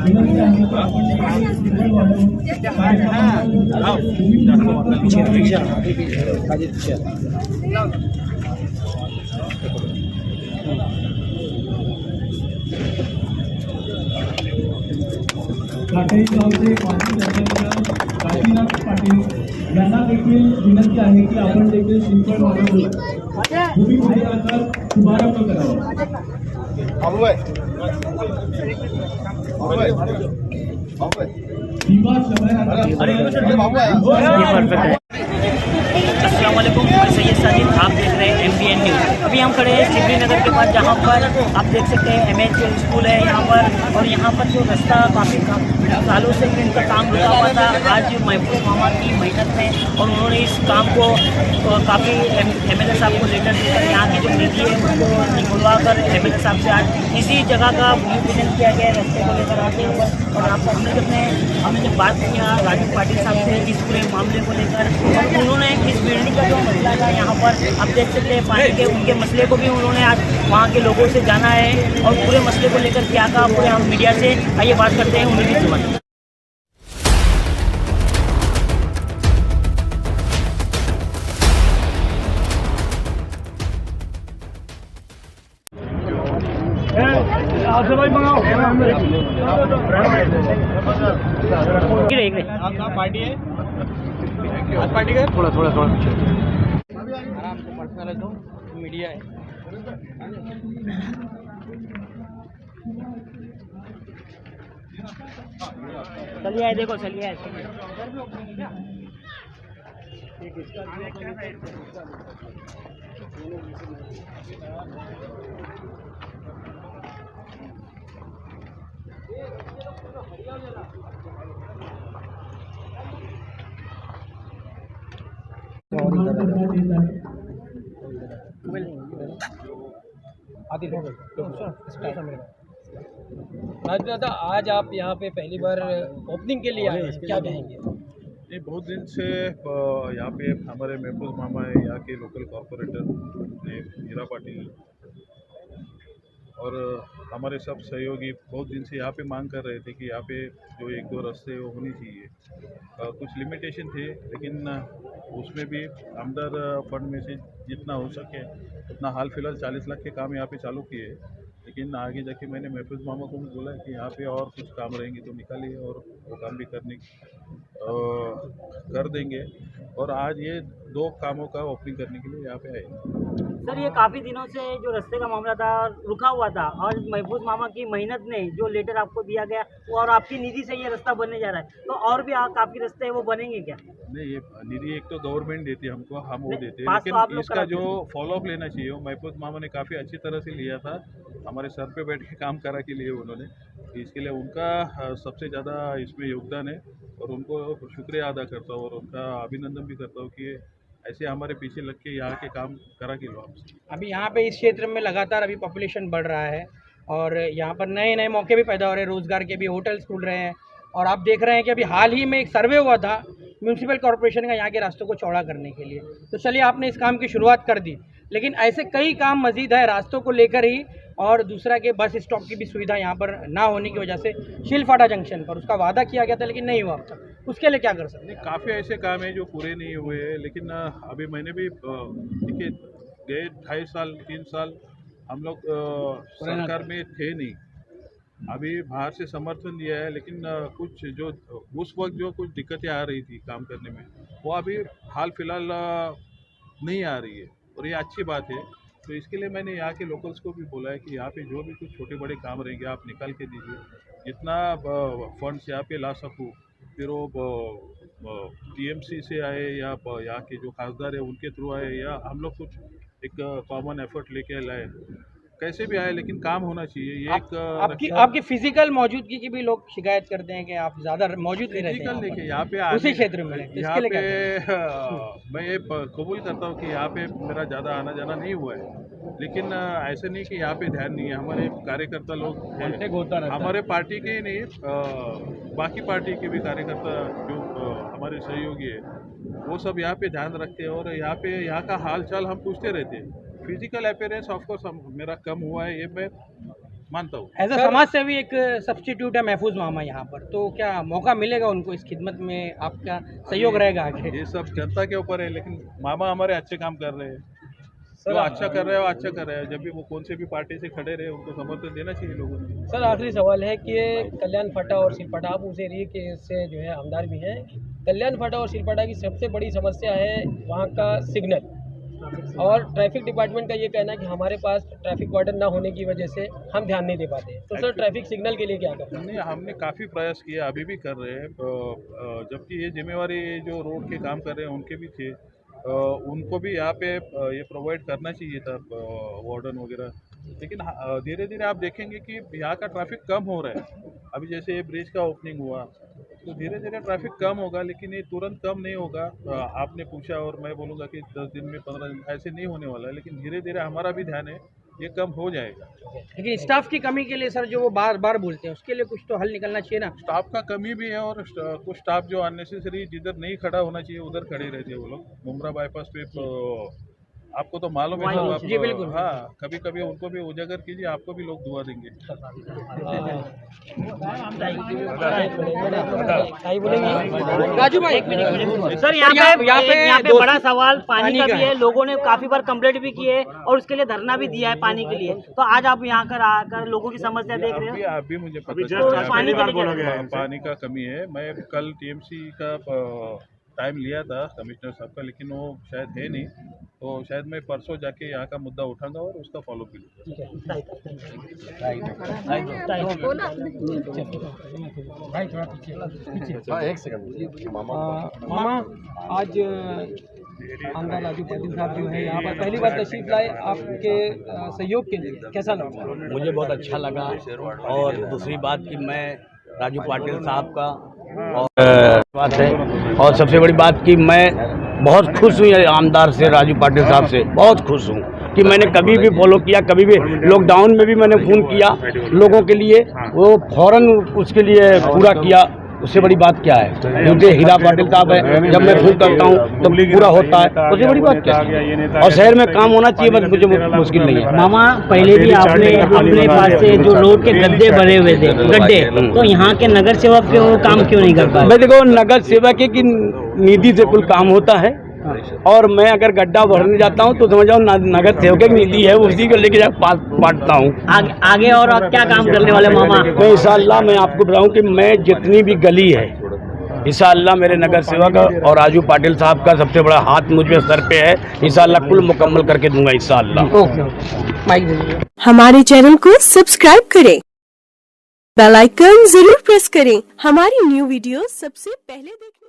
विनंती आहे की आपण देखील वाढवून काटेरी गावचे माजी अध्यक्ष काशीनाथ पाटील यांना देखील विनंती आहे की आपण देखील शिंपण वाढवून भूमिपूजनाचा शुभारंभ करावा. भीमा शहर अस्सलाम वालेकुम, मैं सैयद साजिद, आप देख रहे हैं MBN न्यूज़। अभी हम खड़े हैं सिमरी नगर के पास, जहाँ पर आप देख सकते हैं MH स्कूल है यहाँ पर। और यहाँ पर जो रास्ता काफ़ी सालों से इनका काम रुका हुआ था, आज महबूब मामा की मेहनत में और उन्होंने इस काम को काफ़ी MLA साहब को लेटर देकर यहाँ की जो निधि है उसको निकलवा कर MLA साहब से आज इसी जगह का भूमि पूजन किया गया है, रास्ते को लेकर आते हैं पर। और आपको हमने जब बात किया राजू पाटिल साहब से इस पूरे मामले को लेकर, और उन्होंने इस बिल्डिंग का जो मसला था यहाँ पर आप देख सकते हैं पानी के, उनके मसले को भी उन्होंने आज वहाँ के लोगों से जाना है और पूरे मसले को लेकर क्या कहा पूरे हम मीडिया से। आइए बात करते हैं उन्हीं की जुबान। पार्टी है आज पार्टी का थोड़ा पीछे आराम से पर्सनल है तो मीडिया है। चलिए आए, देखो चलिए आए। राजू दादा, आज आप यहाँ पे पहली बार ओपनिंग के लिए आए हैं, क्या कहेंगे? ये बहुत दिन से यहाँ पे हमारे महफूज मामा है, यहाँ के लोकल कॉरपोरेटर मीरा पाटिल और हमारे सब सहयोगी बहुत दिन से यहाँ पे मांग कर रहे थे कि यहाँ पे जो एक दो रास्ते वो होनी चाहिए। कुछ लिमिटेशन थे, लेकिन उसमें भी आमदार फंड में से जितना हो सके उतना हाल फिलहाल 40 लाख के काम यहाँ पे चालू किए। लेकिन आगे जाके मैंने महफूज मामा को भी बोला कि यहाँ पे और कुछ काम रहेंगे तो निकालिए और वो काम भी कर देंगे। और आज ये 2 कामों का ओपनिंग करने के लिए यहाँ पे आए। सर, ये काफ़ी दिनों से जो रास्ते का मामला था रुका हुआ था, और महफूज मामा की मेहनत ने जो लेटर आपको दिया गया वो और आपकी निधि से ये रास्ता बनने जा रहा है, तो और भी काफ़ी रास्ते हैं वो बनेंगे क्या? नहीं, ये निधि एक तो गवर्नमेंट देती है हमको, हम वो देते हैं, पास तो लेकिन आप लोग इसका कराते जो फॉलोअप लेना चाहिए वो महफूज मामा ने काफ़ी अच्छी तरह से लिया था। हमारे सर पे बैठ के काम करा के लिए उन्होंने, इसके लिए उनका सबसे ज़्यादा इसमें योगदान है और उनको शुक्रिया अदा करता हूँ और उनका अभिनंदन भी करता हूँ कि ऐसे हमारे पीछे लग के यहाँ के काम करा के लो आपसे। अभी यहाँ पे इस क्षेत्र में लगातार अभी पॉपुलेशन बढ़ रहा है और यहाँ पर नए नए मौके भी पैदा हो रहे हैं, रोज़गार के भी होटल्स खुल रहे हैं। और आप देख रहे हैं कि अभी हाल ही में एक सर्वे हुआ था म्यूनसिपल कॉरपोरेशन का यहाँ के रास्तों को चौड़ा करने के लिए। तो चलिए, आपने इस काम की शुरुआत कर दी, लेकिन ऐसे कई काम मजीद है रास्तों को लेकर ही। और दूसरा कि बस स्टॉप की भी सुविधा यहाँ पर ना होने की वजह से शिलफाटा जंक्शन पर उसका वादा किया गया था लेकिन नहीं हुआ अब तक, उसके लिए क्या कर सकते हैं? काफ़ी ऐसे काम हैं जो पूरे नहीं हुए हैं, लेकिन अभी मैंने भी देखिए गए 2.5 साल 3 साल हम लोग सरकार में थे नहीं, अभी बाहर से समर्थन दिया है, लेकिन कुछ जो उस वक्त जो कुछ दिक्कतें आ रही थी काम करने में वो अभी हाल फिलहाल नहीं आ रही है और ये अच्छी बात है। तो इसके लिए मैंने यहाँ के लोकल्स को भी बोला है कि यहाँ पे जो भी कुछ छोटे बड़े काम रहेंगे आप निकाल के दीजिए, जितना फंड्स यहाँ पे ला सकूँ, फिर वो TMC से आए या यहाँ के जो खासदार है उनके थ्रू आए या हम लोग कुछ एक कॉमन एफर्ट लेके लाए, कैसे भी आए लेकिन काम होना चाहिए। ये आपकी फिजिकल मौजूदगी की भी लोग शिकायत करते हैं कि आप ज़्यादा मौजूद नहीं रहते हैं। देखिए यहाँ पे उसी क्षेत्र में यहाँ पे मैं ये कबूल करता हूँ कि यहाँ पे मेरा ज़्यादा आना जाना नहीं हुआ है, लेकिन ऐसे नहीं कि यहाँ पे ध्यान नहीं है। हमारे कार्यकर्ता लोग हमारे पार्टी के ही नहीं बाकी पार्टी के भी कार्यकर्ता जो हमारे सहयोगी है वो सब यहाँ पे ध्यान रखते हैं और यहाँ का हाल चाल हम पूछते रहते हैं। फिजिकल अपीयरेंस ऑफकोर्स मेरा कम हुआ है, ये मैं मानता हूँ। एज अ समाज सेवी एक सब्स्टिट्यूट है महफूज मामा यहाँ पर, तो क्या मौका मिलेगा उनको इस खिदमत में, आपका सहयोग रहेगा आगे? ये सब जनता के ऊपर है, लेकिन मामा हमारे अच्छे काम कर रहे हैं, जो अच्छा कर रहे हैं वो अच्छा कर रहे हैं। जब भी वो कौन से भी पार्टी से खड़े रहे उनको समर्थन देना चाहिए लोगों ने। सर आखिरी सवाल है कि कल्याण फाटा और सिलपाटा, आप उस एरिए के से जो है आमदार भी हैं। कल्याण फाटा और सिलपाटा की सबसे बड़ी समस्या है वहाँ का सिग्नल, और ट्रैफिक डिपार्टमेंट का ये कहना है कि हमारे पास ट्रैफिक वार्डन ना होने की वजह से हम ध्यान नहीं दे पाते। तो सर ट्रैफिक सिग्नल के लिए क्या करते हैं? नहीं, हमने काफ़ी प्रयास किया, अभी भी कर रहे हैं, जबकि ये जिम्मेवारी जो रोड के काम कर रहे हैं उनके भी थे, उनको भी यहाँ पे ये प्रोवाइड करना चाहिए था वार्डन वगैरह। लेकिन धीरे धीरे आप देखेंगे कि यहाँ का ट्रैफिक कम हो रहा है। अभी जैसे ब्रिज का ओपनिंग हुआ तो धीरे धीरे ट्रैफिक कम होगा, लेकिन ये तुरंत कम नहीं होगा। आपने पूछा और मैं बोलूँगा कि 10 दिन में 15 दिन ऐसे नहीं होने वाला है, लेकिन धीरे धीरे हमारा भी ध्यान है ये कम हो जाएगा। लेकिन स्टाफ की कमी के लिए सर जो वो बार बार बोलते हैं उसके लिए कुछ तो हल निकलना चाहिए ना। स्टाफ का कमी भी है, और कुछ स्टाफ जो अननेसेसरी जिधर नहीं खड़ा होना चाहिए उधर खड़े रहते हैं वो लोग। मुमरा बाईपास पे आपको तो मालूम है जब आप, जी बिल्कुल, हाँ, कभी कभी उनको भी उजागर कीजिए, आपको भी लोग दुआ देंगे। राजू भाई सर यहाँ पे बड़ा सवाल पानी का भी है। लोगों ने काफी बार कंप्लेंट भी की है और उसके लिए धरना भी दिया है पानी के लिए। तो आज आप यहाँ कर आकर लोगों की समस्या देख रहे हो। अभी मुझे पता पानी का कमी है। मैं कल टीएमसी का टाइम लिया था कमिश्नर साहब का, लेकिन वो शायद है नहीं, तो शायद मैं परसों जाके यहाँ का मुद्दा उठाऊंगा और उसका फॉलो भी लूँगा। मामा आज आमदार राजू पाटिल साहब जो है यहाँ पर पहली बार तशरीफ लाए, आपके सहयोग के लिए कैसा लगा? मुझे बहुत अच्छा लगा, और दूसरी बात कि मैं राजू पाटिल साहब का और बात है, और सबसे बड़ी बात कि मैं बहुत खुश हूँ ये आमदार से, राजू पाटिल साहब से बहुत खुश हूँ कि मैंने कभी भी फॉलो किया, कभी भी लॉकडाउन में भी मैंने फ़ोन किया लोगों के लिए, वो फौरन उसके लिए पूरा किया। उससे बड़ी बात क्या है, क्योंकि हीरा पाटिल साहब है, जब मैं फोन करता हूँ तो पूरा होता है, उससे बड़ी बात क्या है। और शहर में काम होना चाहिए, बस मुझे मुश्किल नहीं है। मामा पहले भी आपने अपने पास से जो रोड के गड्ढे भरे हुए थे, गड्ढे, तो यहाँ के नगर सेवक के वो काम क्यों नहीं कर पाए? मैं देखो, नगर सेवक की निधि से कुल काम होता है, और मैं अगर गड्ढा भरने जाता हूँ तो समझ जाओ नगर सेवक की निधि है, उसी को लेके बांटता हूँ। आगे और क्या काम करने वाले मामा? मैं इंशाअल्लाह मैं आपको बताऊँ कि मैं जितनी भी गली है इंशाअल्लाह मेरे नगर सेवक और राजू पाटिल साहब का सबसे बड़ा हाथ मुझ पे सर पे है, इंशाअल्लाह कुल मुकम्मल करके दूंगा इंशाअल्लाह। हमारे चैनल को सब्सक्राइब करें, बेल आइकन जरूर प्रेस करें हमारी न्यू वीडियो सबसे पहले देखने